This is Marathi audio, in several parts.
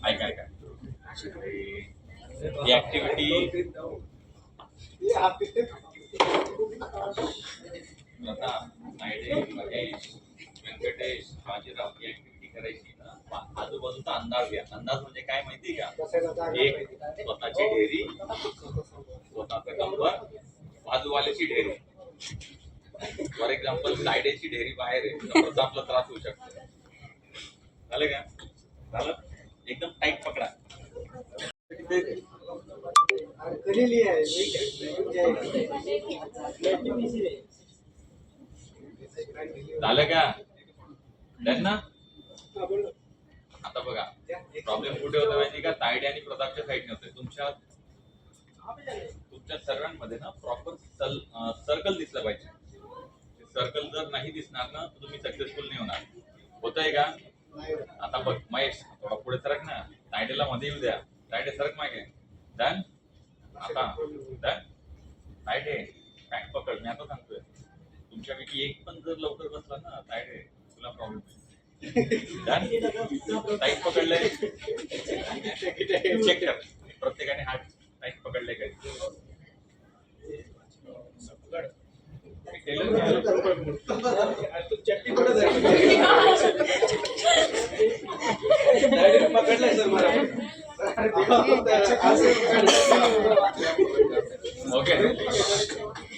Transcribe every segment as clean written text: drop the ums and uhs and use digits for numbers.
ऐका ऐका ही ऍक्टिव्हिटी लता, नायडे, महेश, व्यंकटेश, बाजीराव ही ऍक्टिव्हिटी करायची ना. आजूबाजूचा अंदाज घ्या. अंदाज म्हणजे काय माहिती का? एक स्वतःची ढेरी, स्वतःचं कंबर, बाजूवाल्याची ढेरी. फॉर एक्झाम्पल नायडेची ढेरी बाहेर आहे, तर आपला त्रास होऊ शकतो. झालं का? झालं? एकदम टाईट पकडा. झालं का? डन ना? आता बघा प्रॉब्लेम कुठे होता माहिती का? तायडे आणि प्रतापच्या साईडने होते. तुमच्या सर्वांमध्ये ना प्रॉपर सर्कल दिसलं पाहिजे. सर्कल जर नाही दिसणार ना तर तुम्ही सक्सेसफुल नाही होणार. होतंय का? आता बघ महेश थोडा पुढे सरक ना. तायडेला मध्ये येऊ द्या. तायडे सरक मागे. डन? आता डन? तायडे पॅक पकड. मी आता सांगतोय तुमच्यापैकी एक पण जर लवकर बसला ना तायडे तुला प्रॉब्लेम. टाईट पकडलंय. चेक कर प्रत्येकाने हात टाईट पकडले काय. Okay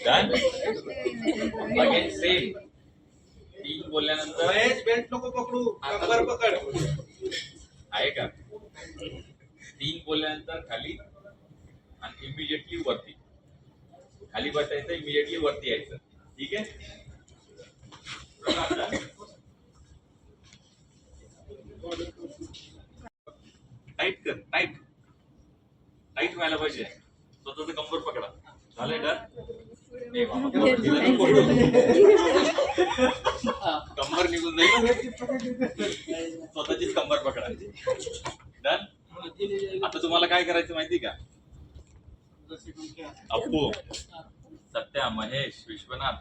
done. Again same. तीन बोलल्यानंतर बेल्ट नको पकडू, कंबर पकड. आहे का? तीन बोलल्यानंतर खाली आणि इमिडिएटली वरती. खाली बसायचं, इमिडिएटली वरती यायचं. ठीक आहे? टाईट कर. टाईट टाईट व्हायला पाहिजे. स्वतःच कंबर पकडा. झालंय डन? कंबर निघून जाईल. स्वतःचीच कंबर पकडा. डन? आता तुम्हाला काय करायचं माहिती का? अप्पू, सत्या, महेश, विश्वनाथ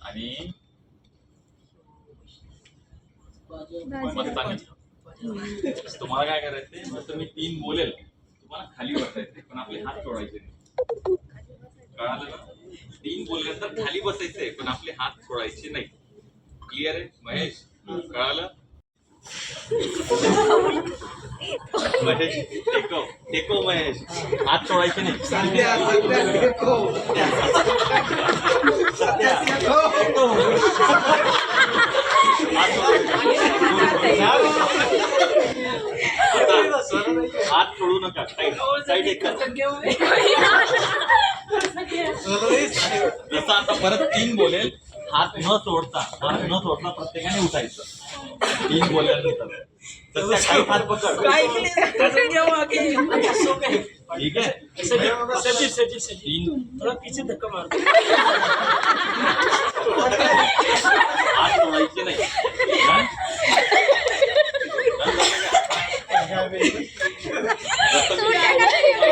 आणि तुम्हाला काय करायचंय? जसं मी तीन बोलेल तुम्हाला खाली बसायचंय पण आपले हात सोडायचे नाही. कळालं ना? तीन बोलल्यानंतर खाली बसायचंय पण आपले हात सोडायचे नाही. क्लिअर आहे महेश? कळालं? महेश टेको टेको. महेश हात सोडायचे नाही. हात सोडू नका. जसं आता परत तीन बोलेल हात न सोडता प्रत्येकाने उठायचं. तीन बोलल्यानंतर तसं हात पकड. ठीक आहे? धक्का मारतो. हात सोडायचे नाही.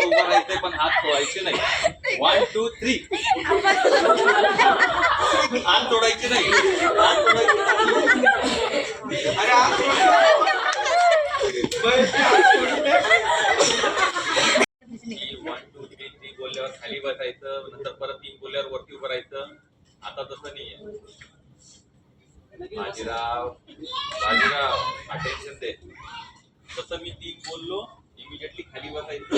उभं राहायचंय पण हात सोडायचे नाही. 1 2 3. हात सोडायचे नाही. हात सोडायचे बोलल्यावर खाली बसायचं. नंतर परत तीन बोलल्यावर वरती उभं राहायचं. आता तसं नाहीये. बाजीराव अटेन्शन दे. जसं मी तीन बोललो इमिडिएटली खाली बसायचं.